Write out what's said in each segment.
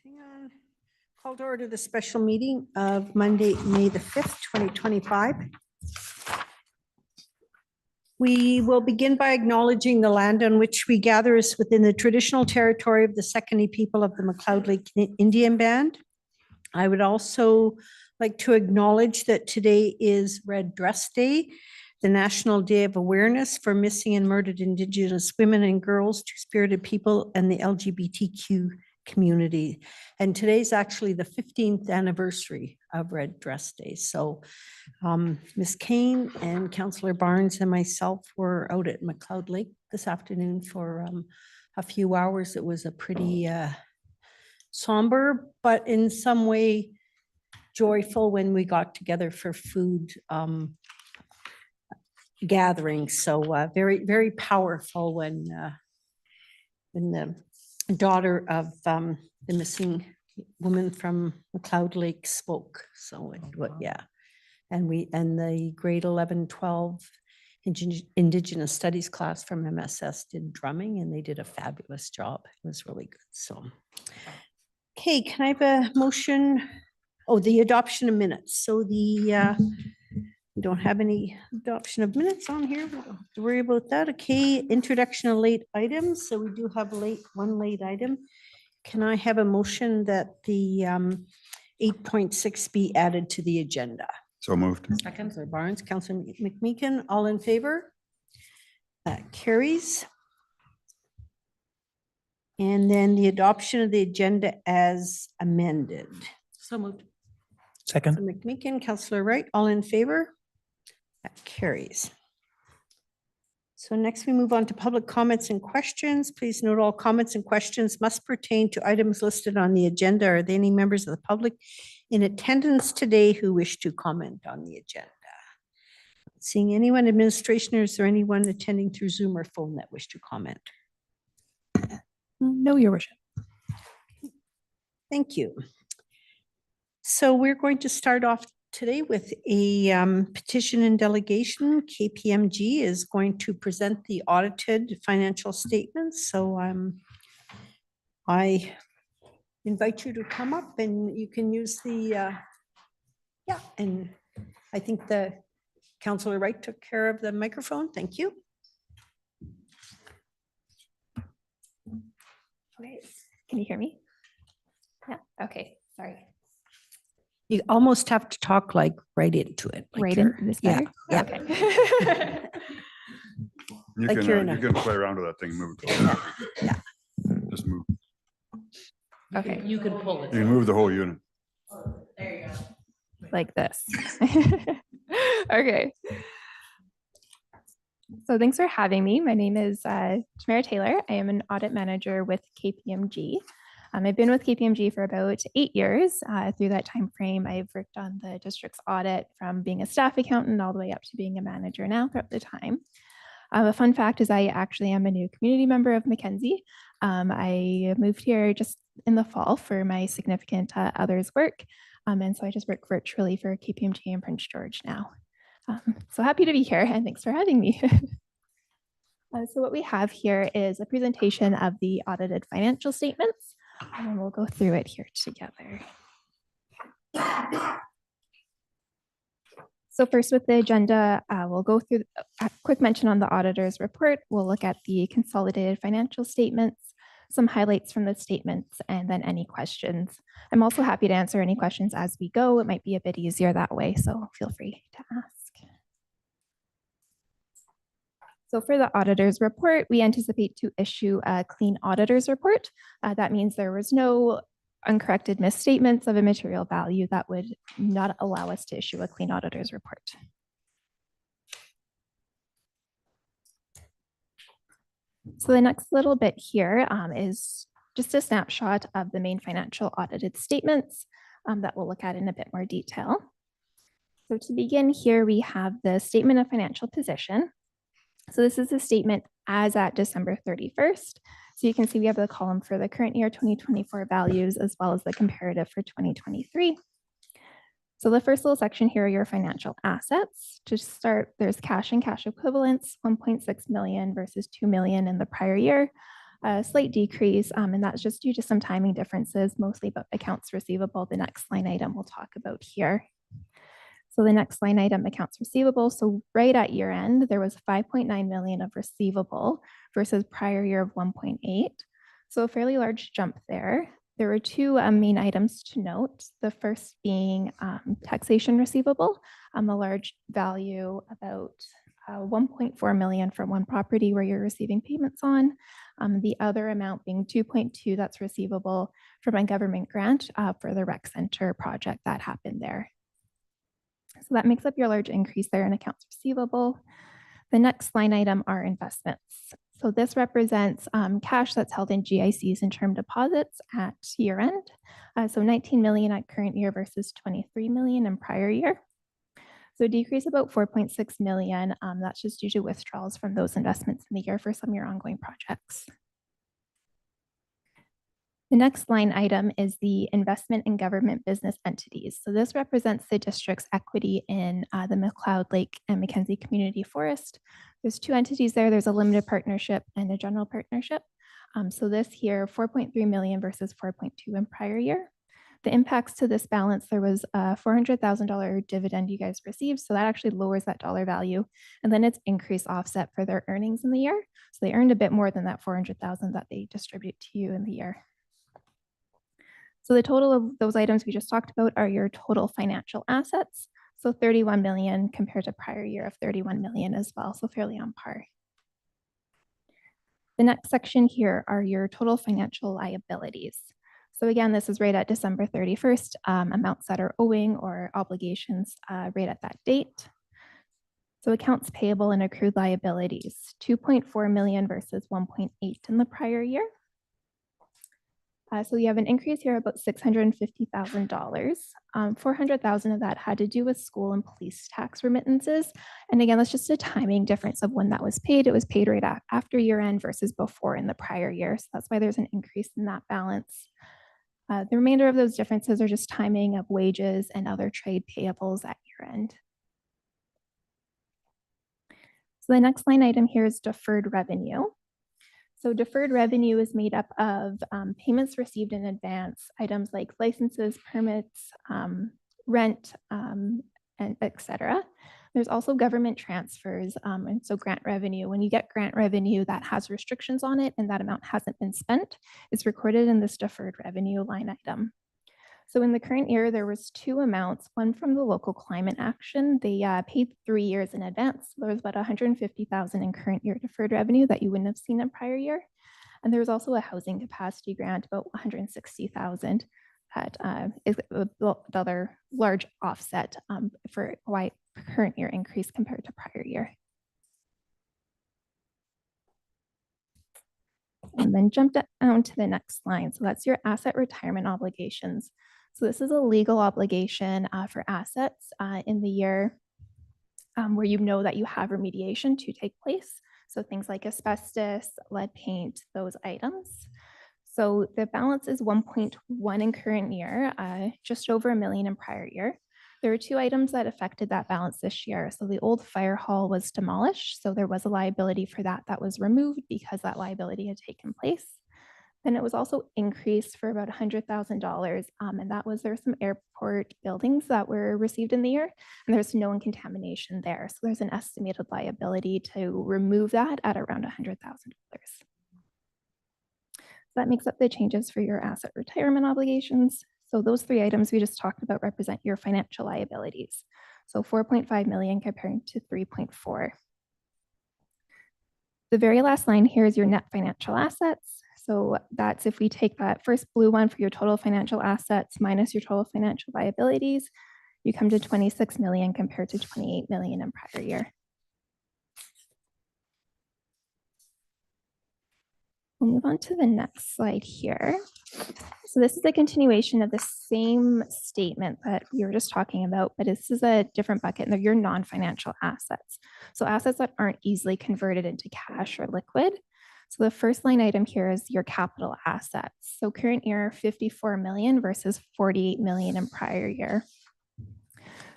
Hang on. Call to order the special meeting of Monday, May the 5th, 2025. We will begin by acknowledging the land on which we gather is within the traditional territory of the Second people of the McLeod Lake Indian Band. I would also like to acknowledge that today is Red Dress Day, the National Day of Awareness for Missing and Murdered Indigenous Women and Girls, Two-Spirited People, and the LGBTQ community. And today's actually the 15th anniversary of Red Dress Day. So Ms. Kane and Councillor Barnes and myself were out at McLeod Lake this afternoon for a few hours. It was a pretty somber, but in some way joyful when we got together for food gatherings. So very, very powerful when the daughter of the missing woman from McLeod Lake spoke. So yeah. And the grade 11, 12 Indigenous Studies class from MSS did drumming and they did a fabulous job. It was really good. So, okay, can I have a motion? Oh, the adoption of minutes. So we don't have any adoption of minutes on here. We don't have to worry about that. Okay, introduction of late items. So we do have one late item. Can I have a motion that the 8.6 be added to the agenda? So moved. Second. Councillor Barnes, Councillor McMeekin, all in favor? That carries. And then the adoption of the agenda as amended. So moved. Second. Councillor McMeekin, Councillor Wright, all in favor? That carries. So next we move on to public comments and questions. Please note all comments and questions must pertain to items listed on the agenda. Are there any members of the public in attendance today who wish to comment on the agenda? Seeing anyone, administration, or is there anyone attending through Zoom or phone that wish to comment? No, Your Worship. Thank you. So we're going to start off today with a petition and delegation. KPMG is going to present the audited financial statements. So I invite you to come up and you can use the, yeah, and I think the Councillor Wright took care of the microphone. Thank you. Okay, can you hear me? Yeah, okay, sorry. You almost have to talk like right into it. Like Right you're- in this yeah, better? yeah. Okay. You Like can you're in you a- can play around with that thing, move it. Yeah. Just move. Okay, You can pull it. You can move the whole unit. There you go. like this. Okay. So thanks for having me. My name is Tamara Taylor. I am an audit manager with KPMG. I've been with KPMG for about 8 years. Through that time frame, I've worked on the district's audit from being a staff accountant all the way up to being a manager now throughout the time. A fun fact is I actually am a new community member of Mackenzie. I moved here just in the fall for my significant other's work. And so I just work virtually for KPMG in Prince George now. So happy to be here and thanks for having me. So what we have here is a presentation of the audited financial statements. And we'll go through it here together. So first with the agenda, we'll go through a quick mention on the auditor's report. We'll look at the consolidated financial statements, some highlights from the statements, and then any questions. I'm also happy to answer any questions as we go. It might be a bit easier that way, so feel free to ask. So for the auditor's report, we anticipate to issue a clean auditor's report. That means there was no uncorrected misstatements of a material value that would not allow us to issue a clean auditor's report. So the next little bit here is just a snapshot of the main financial audited statements that we'll look at in a bit more detail. So to begin here, we have the statement of financial position. So this is a statement as at December 31st. So you can see we have the column for the current year 2024 values as well as the comparative for 2023. So the first little section here are your financial assets. To start, there's cash and cash equivalents, 1.6 million versus 2 million in the prior year. a slight decrease, and that's just due to some timing differences, mostly about accounts receivable, the next line item we'll talk about here. So the next line item, accounts receivable. So right at year end, there was 5.9 million of receivable versus prior year of 1.8. So a fairly large jump there. There were two main items to note. The first being taxation receivable, a large value, about 1.4 million from one property where you're receiving payments on. The other amount being 2.2 that's receivable from a government grant for the rec center project that happened there. So that makes up your large increase there in accounts receivable. The next line item are investments. So this represents cash that's held in GICs and term deposits at year end. So 19 million at current year versus 23 million in prior year. So decrease about 4.6 million. That's just due to withdrawals from those investments in the year for some of your ongoing projects. The next line item is the investment in government business entities. So this represents the district's equity in the McLeod Lake and Mackenzie Community Forest. There's two entities there. There's a limited partnership and a general partnership. So this here, 4.3 million versus 4.2 in prior year. The impacts to this balance, there was a $400,000 dividend you guys received. So that actually lowers that dollar value. And then it's increased offset for their earnings in the year. So they earned a bit more than that 400,000 that they distribute to you in the year. So the total of those items we just talked about are your total financial assets. So 31 million compared to prior year of 31 million as well. So fairly on par. The next section here are your total financial liabilities. So again, this is right at December 31st, amounts that are owing or obligations right at that date. So accounts payable and accrued liabilities, 2.4 million versus 1.8 in the prior year. So you have an increase here of about $650,000. 400,000 of that had to do with school and police tax remittances. And again, that's just a timing difference of when that was paid. It was paid right after year end versus before in the prior year. So that's why there's an increase in that balance. The remainder of those differences are just timing of wages and other trade payables at year end. So the next line item here is deferred revenue. So deferred revenue is made up of payments received in advance, items like licenses, permits, rent, and et cetera. There's also government transfers, and so grant revenue. When you get grant revenue that has restrictions on it and that amount hasn't been spent, it's recorded in this deferred revenue line item. So in the current year, there was two amounts, one from the local climate action. They paid 3 years in advance. There was about 150,000 in current year deferred revenue that you wouldn't have seen in prior year. And there was also a housing capacity grant, about 160,000 that is the other large offset for why current year increase compared to prior year. And then jump down to the next line. So that's your asset retirement obligations. So this is a legal obligation for assets in the year where you know that you have remediation to take place. So things like asbestos, lead paint, those items. So the balance is 1.1 in current year, just over $1 million in prior year. There were two items that affected that balance this year. So the old fire hall was demolished. So there was a liability for that that was removed because that liability had taken place. Then it was also increased for about $100,000. And that was, there's some airport buildings that were received in the year and there's known contamination there. So there's an estimated liability to remove that at around $100,000. So that makes up the changes for your asset retirement obligations. So those three items we just talked about represent your financial liabilities. So 4.5 million comparing to 3.4. The very last line here is your net financial assets. So that's if we take that first blue one for your total financial assets minus your total financial liabilities, you come to 26 million compared to 28 million in prior year. We'll move on to the next slide here. So this is a continuation of the same statement that we were just talking about, but this is a different bucket and they're your non-financial assets. So assets that aren't easily converted into cash or liquid. So the first line item here is your capital assets. So current year, 54 million versus 48 million in prior year.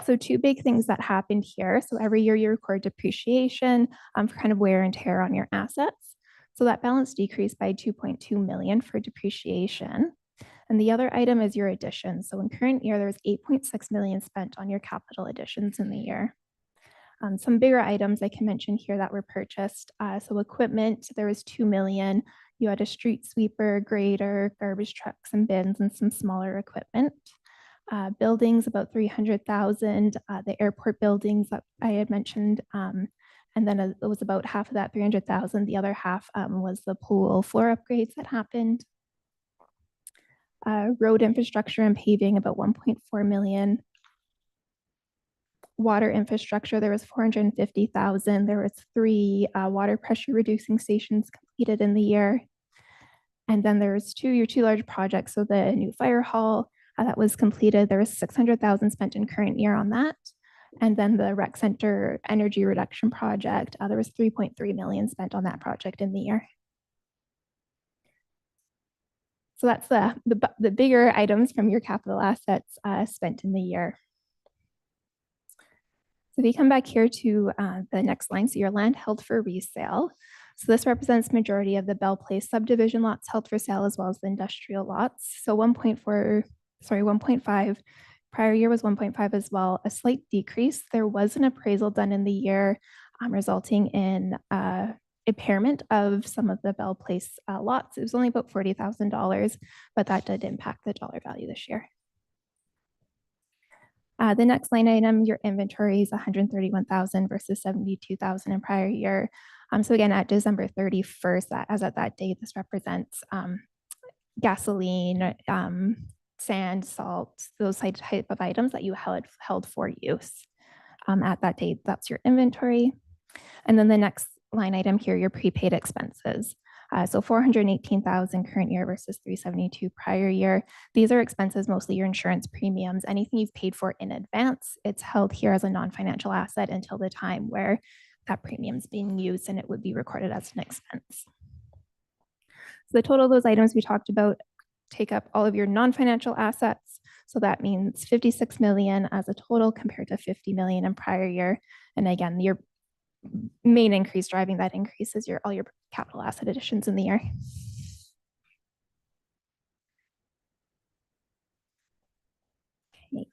So two big things that happened here. So every year you record depreciation for kind of wear and tear on your assets. So that balance decreased by 2.2 million for depreciation. And the other item is your additions. So in current year, there's 8.6 million spent on your capital additions in the year. Some bigger items I can mention here that were purchased. So equipment, there was 2 million. You had a street sweeper, grader, garbage trucks and bins, and some smaller equipment. Buildings, about 300,000. The airport buildings that I had mentioned. And then it was about half of that, 300,000. The other half was the pool floor upgrades that happened. Road infrastructure and paving, about 1.4 million. Water infrastructure, there was 450,000. There was 3 water pressure reducing stations completed in the year. And then there's your two large projects. So the new fire hall that was completed, there was 600,000 spent in current year on that. And then the rec center energy reduction project, there was 3.3 million spent on that project in the year. So that's the bigger items from your capital assets spent in the year. So if you come back here to the next line, so your land held for resale. So this represents majority of the Bell Place subdivision lots held for sale, as well as the industrial lots. So 1.5. Prior year was 1.5 as well, a slight decrease. There was an appraisal done in the year resulting in impairment of some of the Bell Place lots. It was only about $40,000, but that did impact the dollar value this year. The next line item, your inventory is 131,000 versus 72,000 in prior year. So again, at December 31st, as at that date, this represents gasoline, sand, salt, those type of items that you held for use. At that date, that's your inventory. And then the next line item here, your prepaid expenses. So 418,000 current year versus 372 prior year. These are expenses, mostly your insurance premiums, anything you've paid for in advance. It's held here as a non-financial asset until the time where that premium is being used and it would be recorded as an expense. So the total of those items we talked about take up all of your non-financial assets. So that means 56 million as a total compared to 50 million in prior year. And again, your main increase driving that increase is all your capital asset additions in the year. Okay.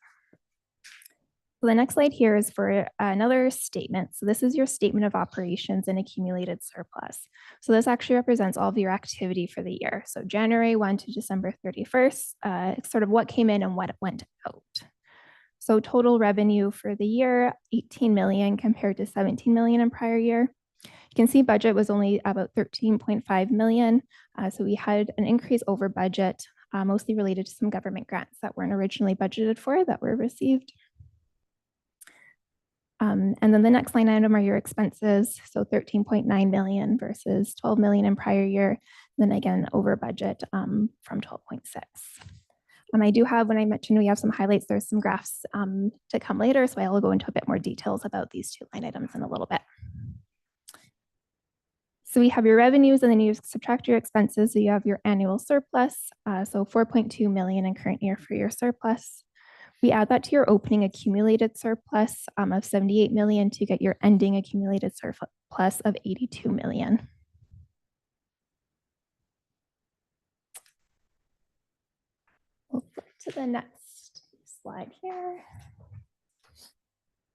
So the next slide here is for another statement. So this is your statement of operations and accumulated surplus. So this actually represents all of your activity for the year. So January 1 to December 31st, sort of what came in and what went out. So total revenue for the year, 18 million compared to 17 million in prior year. You can see budget was only about 13.5 million. So we had an increase over budget, mostly related to some government grants that weren't originally budgeted for that were received. And then the next line item are your expenses. So 13.9 million versus 12 million in prior year. Then again, over budget from 12.6. I do have, when I mentioned we have some highlights, there's some graphs to come later. So I will go into a bit more details about these two line items in a little bit. So we have your revenues and then you subtract your expenses. So you have your annual surplus. So 4.2 million in current year for your surplus. We add that to your opening accumulated surplus of 78 million to get your ending accumulated surplus of 82 million. We'll flip to the next slide here.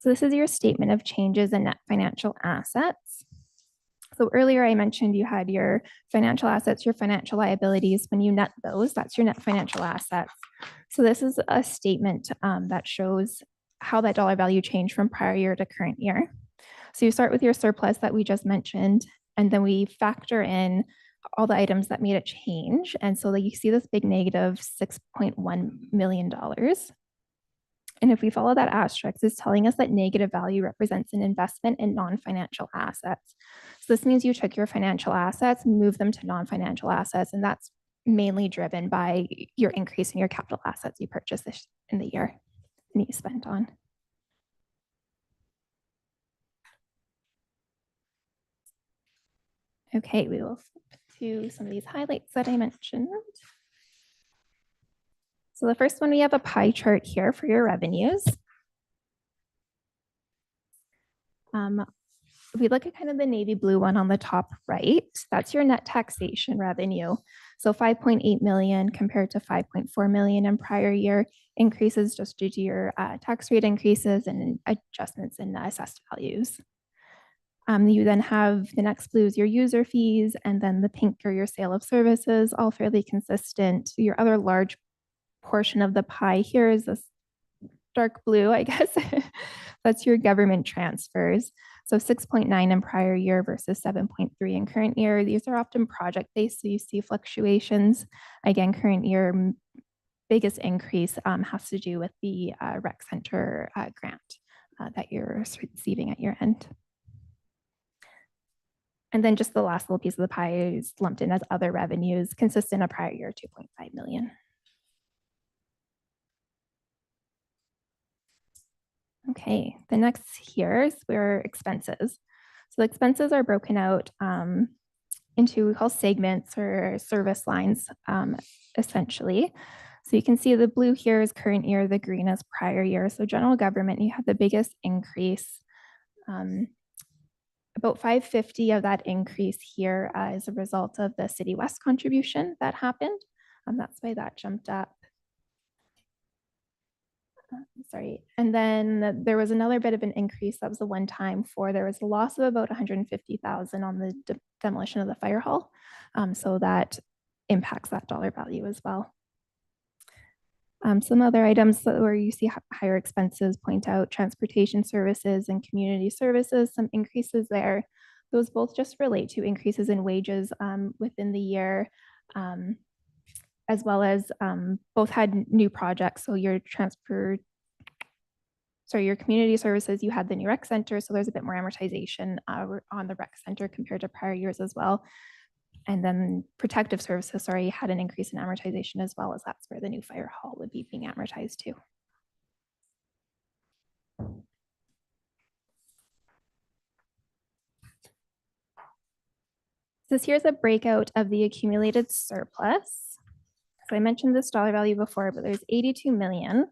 So this is your statement of changes in net financial assets. So earlier I mentioned you had your financial assets, your financial liabilities. When you net those, that's your net financial assets. So this is a statement that shows how that dollar value changed from prior year to current year. So you start with your surplus that we just mentioned, and then we factor in all the items that made it change. And so you see this big negative $6.1 million. And if we follow that asterisk, it's telling us that negative value represents an investment in non-financial assets. So this means you took your financial assets and moved them to non-financial assets. And that's mainly driven by your increase in your capital assets you purchased in the year and you spent on. Okay, we will flip to some of these highlights that I mentioned. So the first one, we have a pie chart here for your revenues. if we look at kind of the navy blue one on the top right, that's your net taxation revenue. So 5.8 million compared to 5.4 million in prior year, increases just due to your tax rate increases and adjustments in assessed values. You then have the next blue is your user fees, and then the pink are your sale of services, all fairly consistent. Your other large portion of the pie here is this dark blue, I guess. That's your government transfers. So 6.9 in prior year versus 7.3 in current year. These are often project-based, so you see fluctuations. Again, current year biggest increase has to do with the rec center grant that you're receiving at your end. And then just the last little piece of the pie is lumped in as other revenues, consistent of prior year, 2.5 million. Okay, the next here is where expenses. So the expenses are broken out into we call segments or service lines, essentially. So you can see the blue here is current year, the green is prior year. So general government, you have the biggest increase. About 550 of that increase here is a result of the City West contribution that happened. That's why that jumped up. Sorry. And then there was another bit of an increase. That was a one-time for, there was a loss of about 150,000 on the demolition of the fire hall. So that impacts that dollar value as well. Some other items where you see higher expenses point out transportation services and community services, some increases there. Those both just relate to increases in wages within the year, as well as both had new projects. So your your community services, you had the new rec center. So there's a bit more amortization on the rec center compared to prior years as well. And then protective services, had an increase in amortization as well, as that's where the new fire hall would be being amortized to. So here's a breakout of the accumulated surplus. So I mentioned this dollar value before, but there's 82 million.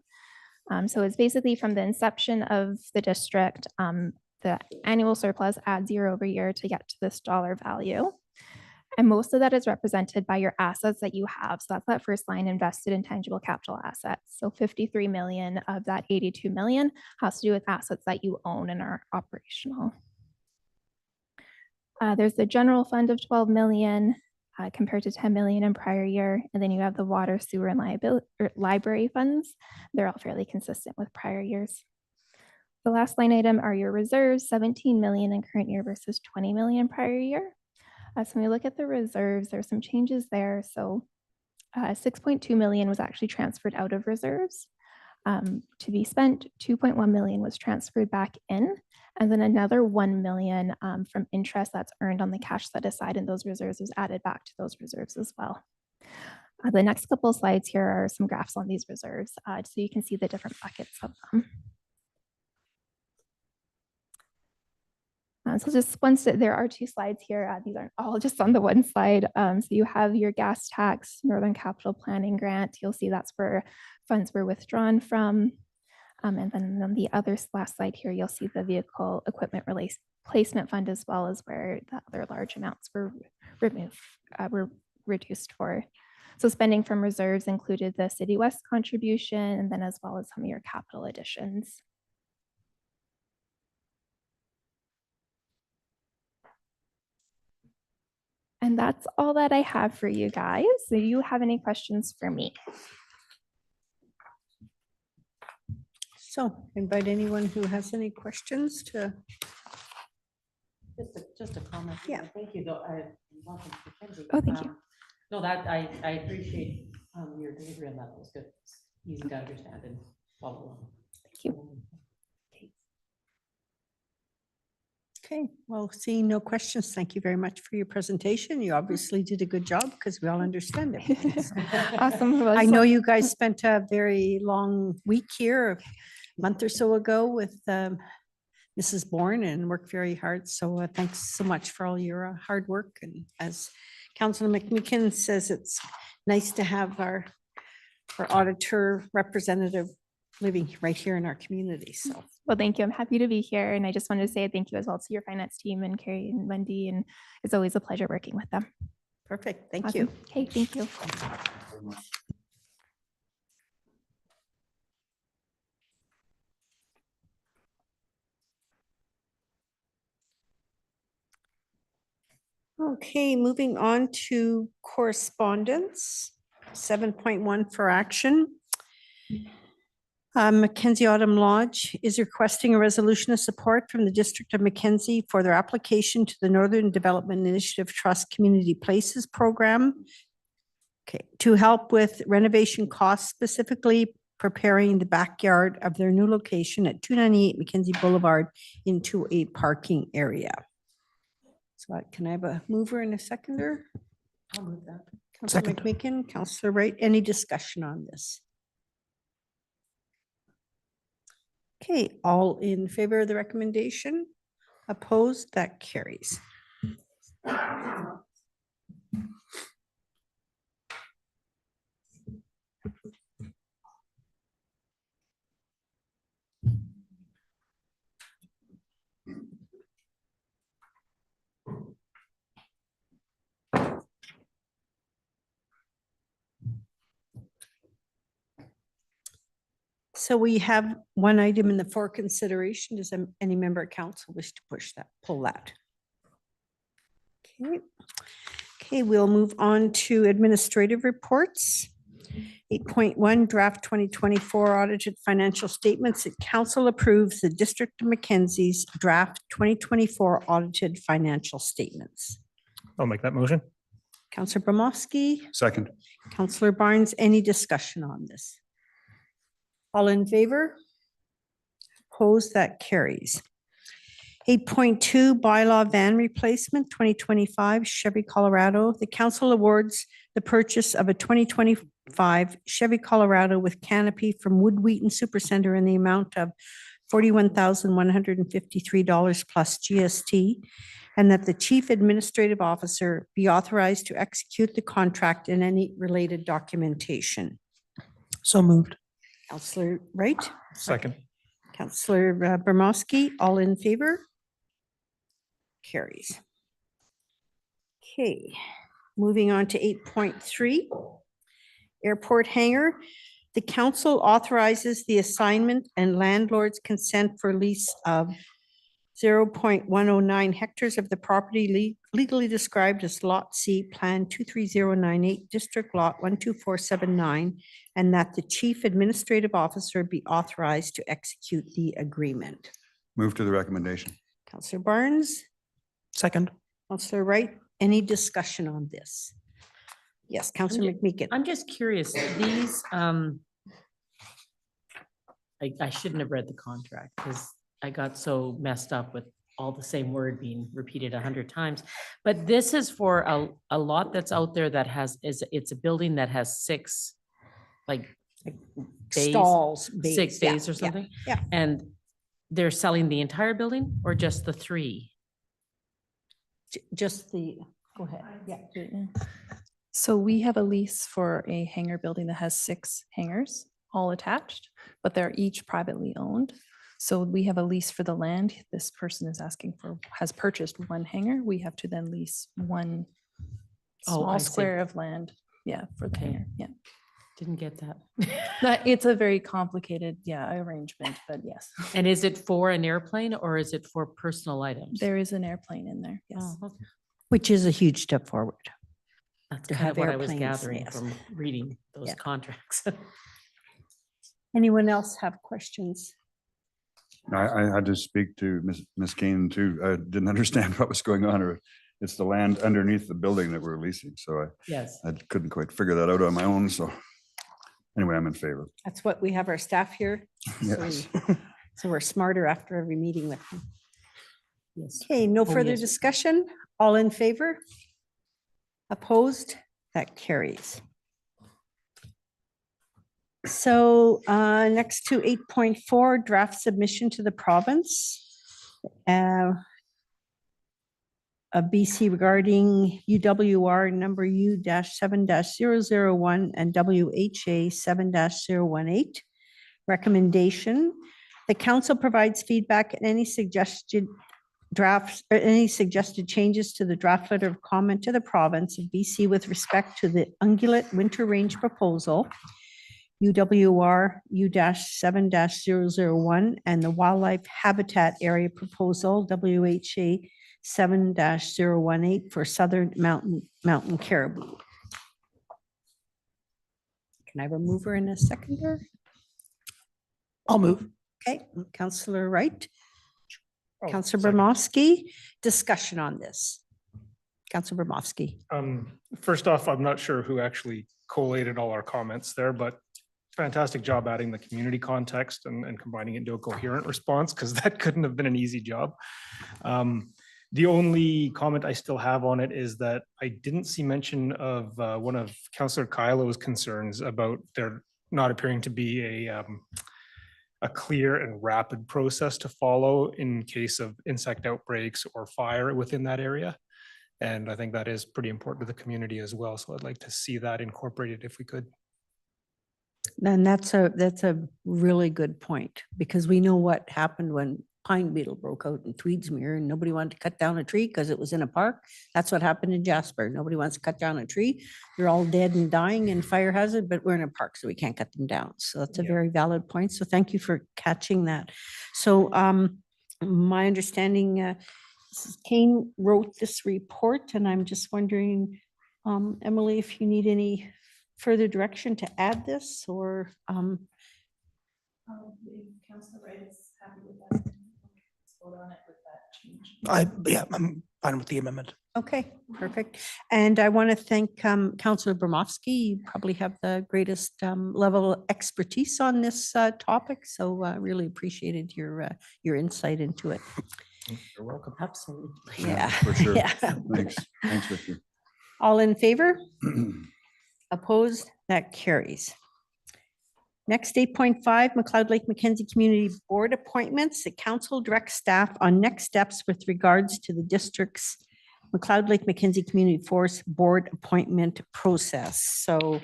So it's basically from the inception of the district, the annual surplus adds year over year to get to this dollar value. And most of that is represented by your assets that you have. So that's that first line, invested in tangible capital assets. So 53 million of that 82 million has to do with assets that you own and are operational. There's the general fund of 12 million compared to 10 million in prior year. And then you have the water, sewer, and library funds. They're all fairly consistent with prior years. The last line item are your reserves, 17 million in current year versus 20 million prior year. So when we look at the reserves, there's some changes there. So 6.2 million was actually transferred out of reserves to be spent. 2.1 million was transferred back in, and then another 1 million from interest that's earned on the cash set aside in those reserves was added back to those reserves as well. The next couple of slides here are some graphs on these reserves, so you can see the different buckets of them. So just there are two slides here. These aren't all just on the one slide. So you have your gas tax, Northern Capital Planning Grant. You'll see that's where funds were withdrawn from. And then on the other last slide here, you'll see the vehicle equipment replacement fund, as well as where the other large amounts were reduced for. So spending from reserves included the City West contribution, and then as well as some of your capital additions. And that's all that I have for you guys. Do you have any questions for me? So invite anyone who has any questions to. Just a comment. Yeah. Thank you, though. Welcome, Mackenzie. Oh, thank you. No, that I appreciate your delivery on that. It was good. It's easy to understand and follow along. Thank you. Okay, well, seeing no questions, thank you very much for your presentation. You obviously did a good job because we all understand it. Awesome. I know you guys spent a very long week here, a month or so ago with Mrs. Bourne, and worked very hard. So thanks so much for all your hard work. And as Councilor McMeekin says, it's nice to have our auditor representative living right here in our community. So Well, thank you. I'm happy to be here. And I just wanted to say thank you as well to your finance team and Carrie and Wendy. And it's always a pleasure working with them. perfect. Thank Awesome. you. Okay, thank you. Okay, moving on to correspondence, 7.1 for action. Mackenzie Autumn Lodge is requesting a resolution of support from the District of Mackenzie for their application to the Northern Development Initiative Trust Community Places Program. Okay, to help with renovation costs, specifically preparing the backyard of their new location at 298 Mackenzie Boulevard into a parking area. So can I have a mover and a seconder? I'll move that. Councillor Second. McMeekin, Councillor Wright, any discussion on this? Okay, all in favor of the recommendation? Opposed? That carries. So we have one item in the for consideration. Does any member of council wish to pull that? Okay. Okay, we'll move on to administrative reports. 8.1 draft 2024 audited financial statements. That council approves the District of Mackenzie's draft 2024 audited financial statements. I'll make that motion. Councillor Bramowski, Second. Councillor Barnes, any discussion on this? All in favor? Opposed? That carries. 8.2 bylaw van replacement 2025 Chevy Colorado. The council awards the purchase of a 2025 Chevy Colorado with canopy from Wood Wheaton Supercenter in the amount of $41,153 plus GST, and that the chief administrative officer be authorized to execute the contract and any related documentation. So moved. Councillor Wright, Second. Councillor Bramowski, all in favor? Carries. Okay, moving on to 8.3. Airport hangar. The council authorizes the assignment and landlord's consent for lease of 0.109 hectares of the property legally described as Lot C, Plan 23098, District Lot 12479, and that the chief administrative officer be authorized to execute the agreement. Move to the recommendation. Councillor Barnes, Second. Councillor Wright, any discussion on this? Yes, Councillor McMeekin. I'm just curious, these, I shouldn't have read the contract because I got so messed up with all the same word being repeated 100 times. But this is for a lot that's out there that it's a building that has six, like bays, Stalls. six yeah, bays or yeah, something? yeah. And they're selling the entire building or just the three? Just the, go ahead. Yeah. So we have a lease for a hangar building that has 6 hangars, all attached, but they're each privately owned. So we have a lease for the land. This person is asking for, has purchased 1 hangar. We have to then lease 1 Oh, I small see. square of land. Yeah, for the Okay. hangar. Yeah. Didn't get that. It's a very complicated, arrangement, but yes. And is it for an airplane or is it for personal items? There is an airplane in there. Yes. Oh, okay. Which is a huge step forward. That's to kind have of what I was airplanes, gathering yes. from reading those Yeah. contracts. Anyone else have questions? I had to speak to Ms. Kane too. I didn't understand what was going on, or it's the land underneath the building that we're leasing. So Yes. I couldn't quite figure that out on my own. So anyway, I'm in favor. That's what we have our staff here. Yes. So we're smarter after every meeting with them. Yes. Okay, no Oh, further yes. discussion. All in favor? Opposed? That carries. So next to 8.4, draft submission to the province of BC regarding UWR number U-7-001 and WHA 7-018. recommendation. The council provides feedback and any suggested drafts or any suggested changes to the draft letter of comment to the province of BC with respect to the ungulate winter range proposal, UWR U-7-001, and the wildlife habitat area proposal, WHA 7-018 for southern mountain caribou. Can I have a mover and a seconder? I'll move. Okay, Councillor Wright, Oh, Councillor second. Bermovsky, discussion on this. Councillor Bermovsky. First off, I'm not sure who actually collated all our comments there, but fantastic job adding the community context and combining it into a coherent response, because that couldn't have been an easy job. The only comment I still have on it is that I didn't see mention of one of Councillor Kylo's concerns about there not appearing to be a clear and rapid process to follow in case of insect outbreaks or fire within that area. And I think that is pretty important to the community as well. So I'd like to see that incorporated if we could. And that's a really good point, because we know what happened when pine beetle broke out in Tweedsmuir and nobody wanted to cut down a tree because it was in a park. That's what happened in Jasper. Nobody wants to cut down a tree. They're all dead and dying and fire hazard, but we're in a park, so we can't cut them down. So that's a Yeah. very valid point. So thank you for catching that. So my understanding, Mrs. Kane wrote this report, and I'm just wondering, Emily, if you need any further direction to add this, or Councillor Wright is happy with that. Vote on it with that change. Yeah, I'm fine with the amendment. okay, perfect. And I want to thank Councillor Bermovsky. You probably have the greatest level of expertise on this topic, so really appreciated your insight into it. You're welcome. Absolutely. Yeah, For sure. yeah. Thanks, Victor. All in favor? Opposed? That carries. Next, 8.5, McLeod Lake Mackenzie Community Board appointments. The council directs staff on next steps with regards to the district's McLeod Lake Mackenzie Community Forest Board appointment process. So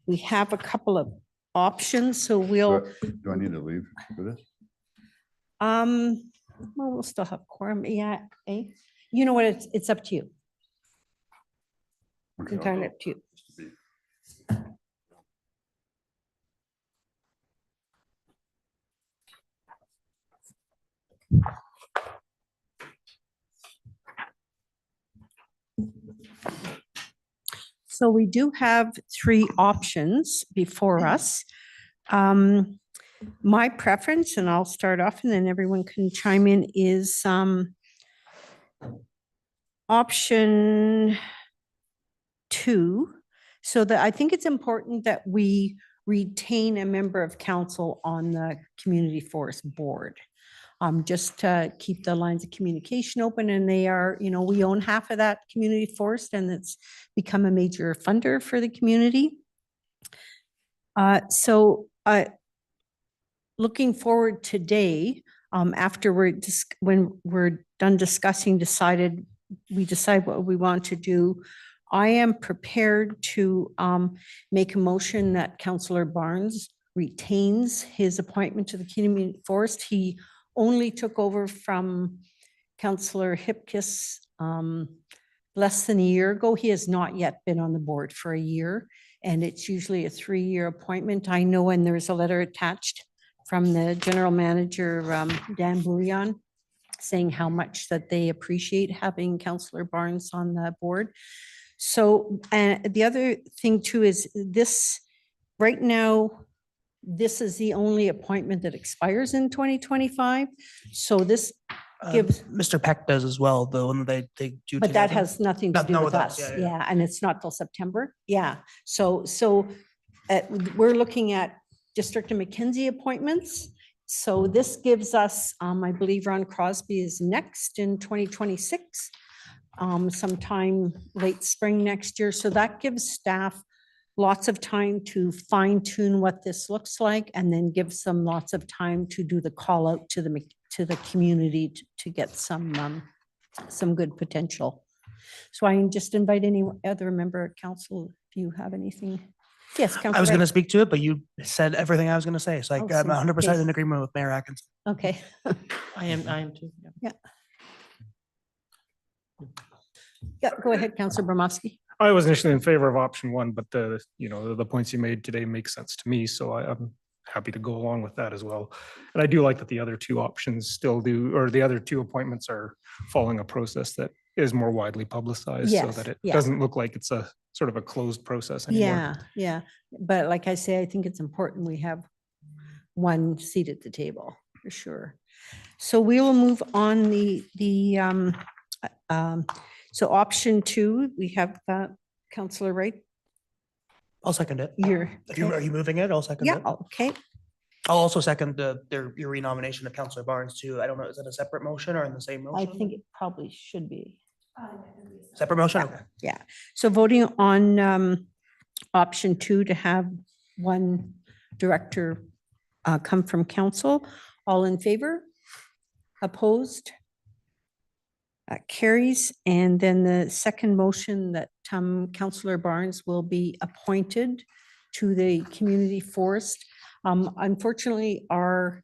we have a couple of options, so we'll, Do I need to leave for this? well, we'll still have quorum. Yeah, eh? You know what? It's up to you. Okay, I'll Entirely go. up to you. So we do have three options before us. My preference, and I'll start off and then everyone can chime in, is option 2. So that I think it's important that we retain a member of council on the Community Forest Board. Just to keep the lines of communication open, and they are, you know, we own half of that community forest, and it's become a major funder for the community. Looking forward today, after when we're done discussing, we decide what we want to do. I am prepared to make a motion that Councillor Barnes retains his appointment to the community forest. He only took over from Councillor Hipkiss less than a year ago. He has not yet been on the board for a year, and it's usually a 3-year appointment. I know, and there's a letter attached from the general manager, Dan Bouillon, saying how much that they appreciate having Councillor Barnes on the board. So, and the other thing too is this, right now, this is the only appointment that expires in 2025. So this gives, Mr. Peck does as well, though, and they do. but that has nothing to Not- do no, with that's- us. yeah, yeah. Yeah, and it's not till September. Yeah. So we're looking at District of Mackenzie appointments. So this gives us, I believe Ron Crosby is next in 2026, sometime late spring next year. So that gives staff lots of time to fine tune what this looks like, and then gives them lots of time to do the call out to the community to get some good potential. So I just invite any other member of council if you have anything. Yes, I was Councillor going to Wright. speak to it, but you said everything I was going to say. So Oh, I'm so 100% okay. in agreement with Mayor Atkinson. Okay. I am too. Yeah. Yeah, go ahead, Councillor Bromowski. I was initially in favor of option one, but the points you made today make sense to me, so I'm happy to go along with that as well. And I do like that the other two options still do, or the other two appointments are following a process that is more widely publicized so Yes, that it yeah. doesn't look like it's a sort of a closed process anymore. Yeah, yeah. But like I say, I think it's important we have one seat at the table for sure. So we will move on so option two, we have Councillor Wright. I'll second it. You're, Are you moving it? I'll second yeah, it. okay. I'll also second your renomination of Councillor Barnes too. I don't know, is that a separate motion or in the same I motion? think it probably should be. Separate motion? Yeah. Okay. Yeah. So voting on option two to have one director come from council. All in favor? Opposed? Carries. And then the second motion that Councillor Barnes will be appointed to the community forest. Unfortunately, our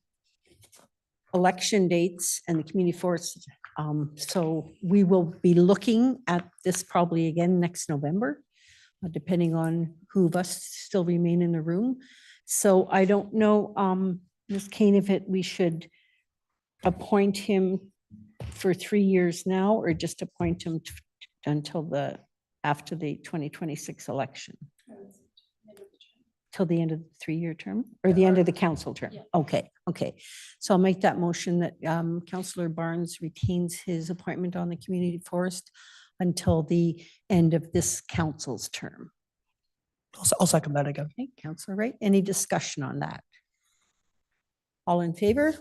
election dates and the community forest, so we will be looking at this probably again next November, depending on who of us still remain in the room. So I don't know, Ms. Kane, if we should appoint him for 3 years now, or just appoint him until after the 2026 election? Till the end of the 3-year term or the end of the council term? Okay, okay. So I'll make that motion that Councillor Barnes retains his appointment on the community forest until the end of this council's term. I'll second that again. Okay, Councillor Wright, any discussion on that? All in favor?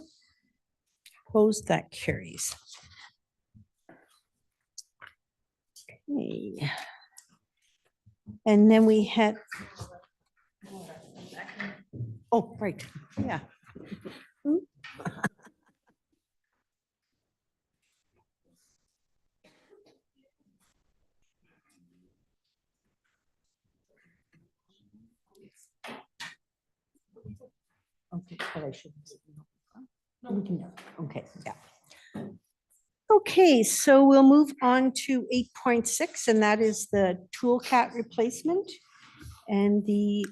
Opposed? That carries. Okay. And then we had. Oh, right, yeah. Okay, but I should. We can- Okay, yeah. Okay, so we'll move on to 8.6, and that is the toolcat replacement. And the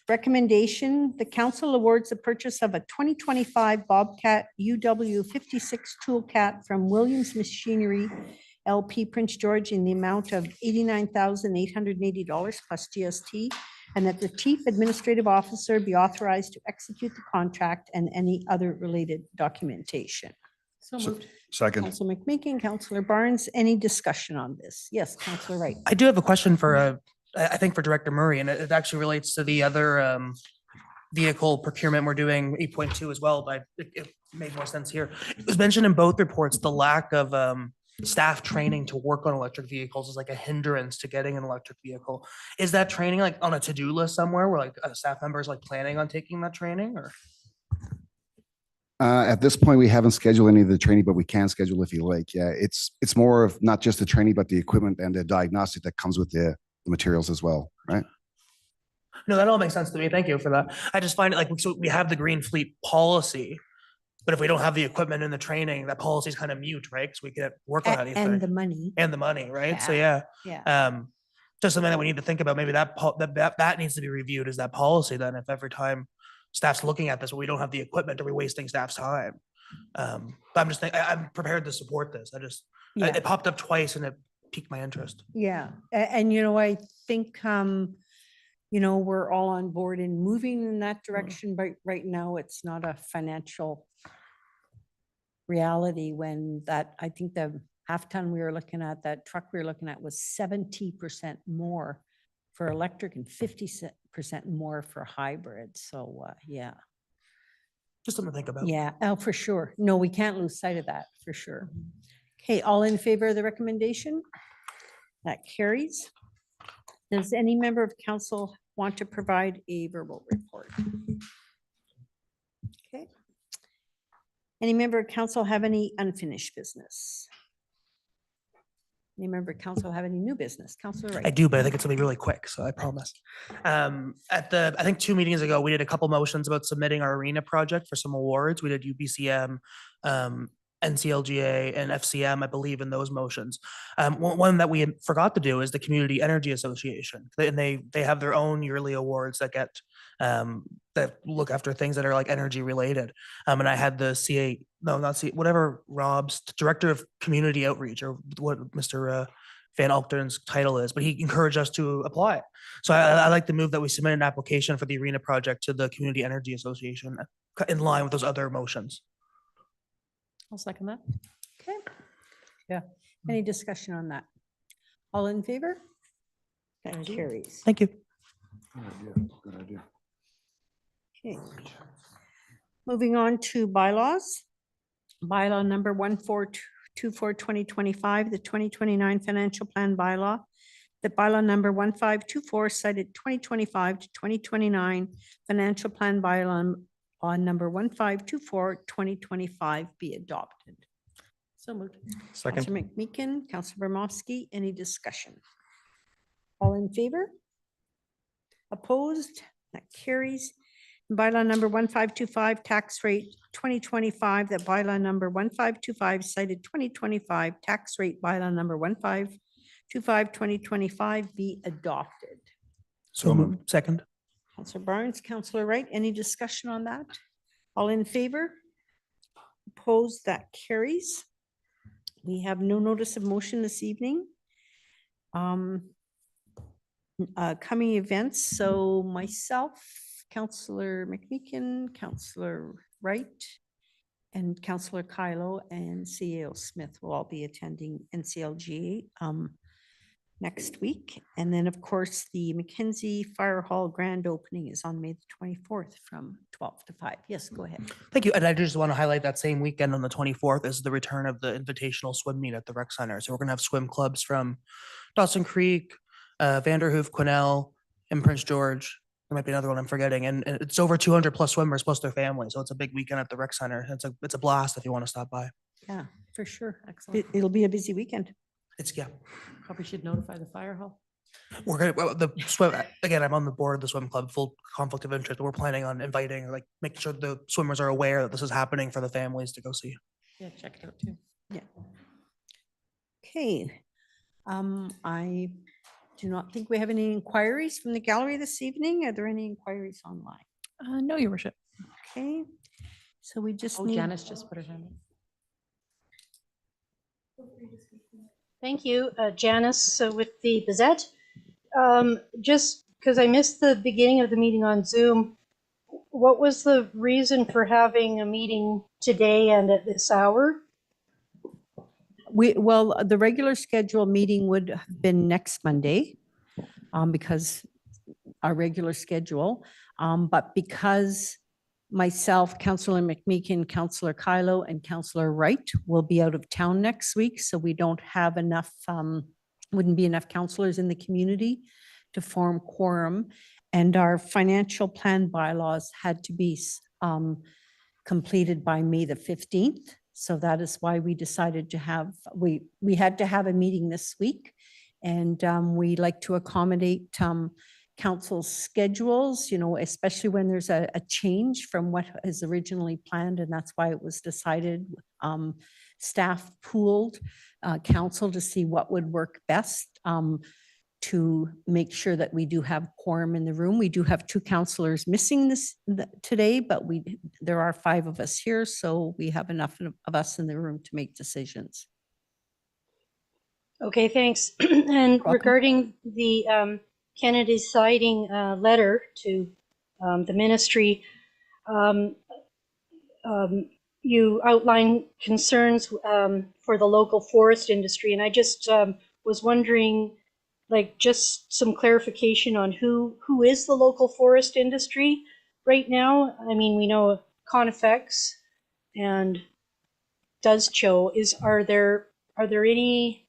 recommendation, the council awards the purchase of a 2025 Bobcat UW 56 toolcat from Williams Machinery LP Prince George in the amount of $89,880 plus GST, and that the chief administrative officer be authorized to execute the contract and any other related documentation. So So- moved. Second. Councillor McMeekin, Councillor Barnes, any discussion on this? Yes, Councillor Wright. I do have a question for, I think for Director Murray, and it actually relates to the other vehicle procurement we're doing 8.2 as well, but it made more sense here. It was mentioned in both reports, the lack of staff training to work on electric vehicles is like a hindrance to getting an electric vehicle. Is that training like on a to-do list somewhere where like a staff member is like planning on taking that training or? At this point, we haven't scheduled any of the training, but we can schedule if you like. Yeah, it's more of not just the training, but the equipment and the diagnostic that comes with the materials as well, right? No, that all makes sense to me. Thank you for that. I just find it like, so we have the green fleet policy, but if we don't have the equipment and the training, that policy is kind of mute, right? Because we can't work on And the anything money, and the money, right? So yeah, yeah. just something that we need to think about. Maybe that needs to be reviewed as that policy then if every time staff's looking at this, but we don't have the equipment, are we wasting staff's time? But I'm just thinking, I'm prepared to support this. Yeah. It popped up twice and it piqued my interest. Yeah, and I think, we're all on board in moving in that direction, but right now it's not a financial reality when I think the half ton we were looking at, that truck we were looking at was 70% more for electric and 50% more for hybrid. So, yeah. Just something to think about. Yeah, oh, for sure. No, we can't lose sight of that, for sure. Okay, all in favor of the recommendation? That carries. Does any member of council want to provide a verbal report? Okay. Any member of council have any unfinished business? Any member of council have any new business? Councillor I Wright. do, but I think it's gonna be really quick, so I promise. I think 2 meetings ago, we did a couple motions about submitting our arena project for some awards. We did UBCM, NCLGA and FCM, I believe, in those motions. One that we had forgot to do is the Community Energy Association. And they have their own yearly awards that get that look after things that are like energy related. And I had the whatever Rob's Director of Community Outreach, or what Mr. Van Alkton's title is, but he encouraged us to apply. So I like to move that we submit an application for the arena project to the Community Energy Association in line with those other motions. I'll second that. Okay. Yeah. Any discussion on that? All in favor? That carries. Thank you. Good idea, good idea. Okay. Moving on to bylaws. Bylaw number 1424, 2025, the 2029 financial plan bylaw. The bylaw number 1524 cited 2025 to 2029 financial plan bylaw on number 1524, 2025 be adopted. So moved. Second. Councillor McMeekin, Councillor Bermowski, any discussion? All in favor? Opposed? That carries. Bylaw number 1525, tax rate 2025, that bylaw number 1525 cited 2025, tax rate bylaw number 1525, 2025 be adopted. So moved. Second. Councillor Barnes, Councillor Wright, any discussion on that? All in favor? Opposed? That carries. We have no notice of motion this evening. Coming events, so myself, Councillor McMeekin, Councillor Wright, and Councillor Kylo and CEO Smith will all be attending NCLGA next week. And then, of course, the Mackenzie Fire Hall grand opening is on May the 24th from 12 to 5. Yes, go ahead. Thank you. And I just want to highlight that same weekend on the 24th is the return of the invitational swim meet at the rec center. So we're going to have swim clubs from Dawson Creek, Vanderhoof, Quesnel, and Prince George. There might be another one I'm forgetting. And it's over 200 plus swimmers plus their families. So it's a big weekend at the rec center. It's a blast if you want to stop by. Yeah, for sure. Excellent. It'll be a busy weekend. Yeah. Probably should notify the fire hall. We're gonna, well, the swim, again, I'm on the board of the swim club, full conflict of interest. We're planning on inviting, like, making sure the swimmers are aware that this is happening for the families to go see. Yeah, check it out too. Yeah. Okay. I do not think we have any inquiries from the gallery this evening. Are there any inquiries online? No, your worship. Okay. So we just Oh, need. Janice just put her hand up. Thank you, Janice, with the Bezette. Just because I missed the beginning of the meeting on Zoom, what was the reason for having a meeting today and at this hour? Well, the regular scheduled meeting would have been next Monday because our regular schedule. But because myself, Councillor McMeekin, Councillor Kylo, and Councillor Wright will be out of town next week, so we don't have enough, wouldn't be enough councillors in the community to form quorum. And our financial plan bylaws had to be completed by May the 15th. So that is why we decided to have, we had to have a meeting this week. And we like to accommodate council's schedules, you know, especially when there's a change from what is originally planned, and that's why it was decided. Staff pooled council to see what would work best to make sure that we do have quorum in the room. We do have 2 councillors missing today, but there are 5 of us here, so we have enough of us in the room to make decisions. Okay, thanks. And regarding the Kennedy siding letter to the ministry, you outlined concerns for the local forest industry, and I just was wondering, like, just some clarification on who is the local forest industry right now. I mean, we know Conifex and DOZCHO. Are there any?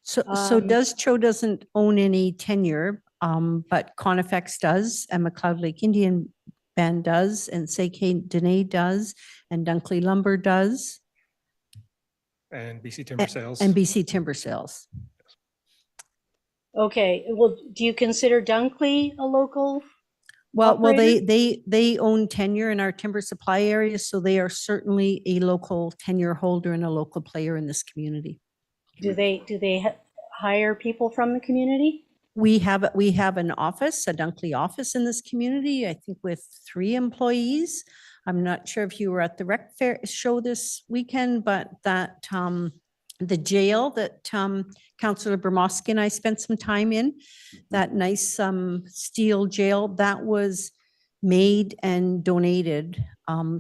So DOZCHO doesn't own any tenure, but Conifex does, and McLeod Lake Indian Band does, and St. Dene does, and Dunkley Lumber does. And BC Timber Sales. and BC Timber Sales. Okay, well, do you consider Dunkley a local? Well, Operator? they own tenure in our timber supply area, so they are certainly a local tenure holder and a local player in this community. Do they hire people from the community? We have an office, a Dunkley office in this community, I think with 3 employees. I'm not sure if you were at the rec fair show this weekend, but that, the jail that, Councillor Bermosky and I spent some time in, that nice, steel jail, that was made and donated,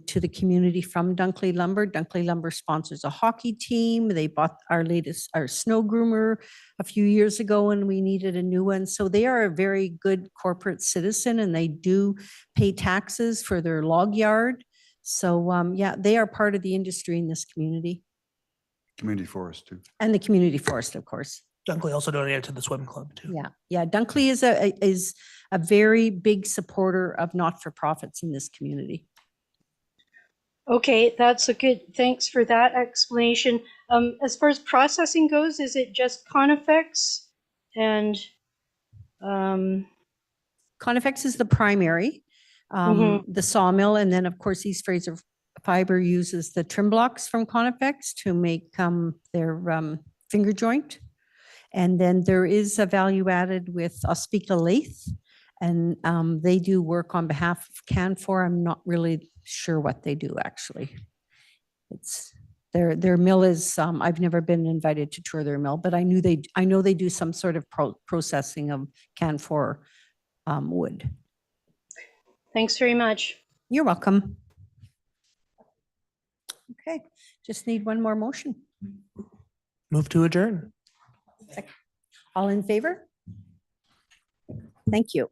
to the community from Dunkley Lumber. Dunkley Lumber sponsors a hockey team. They bought our snow groomer a few years ago and we needed a new one. So they are a very good corporate citizen and they do pay taxes for their log yard. So, yeah, they are part of the industry in this community Community forest too. and the community forest, of course. Dunkley also donated to the swim club too. Yeah, yeah. Dunkley is a very big supporter of not-for-profits in this community. Okay, that's a good, thanks for that explanation. As far as processing goes, is it just Conifex and, Conifex is the primary, the sawmill, and then of course East Fraser Fiber uses the trim blocks from Conifex to make their finger joint. And then there is a value added with Ospika Lathe, and they do work on behalf of Canfor. I'm not really sure what they do actually. It's their mill is I've never been invited to tour their mill, but I know they do some sort of processing of Canfor wood. thanks very much. You're welcome. Okay, just need one more motion. Move to adjourn. All in favor? Thank you.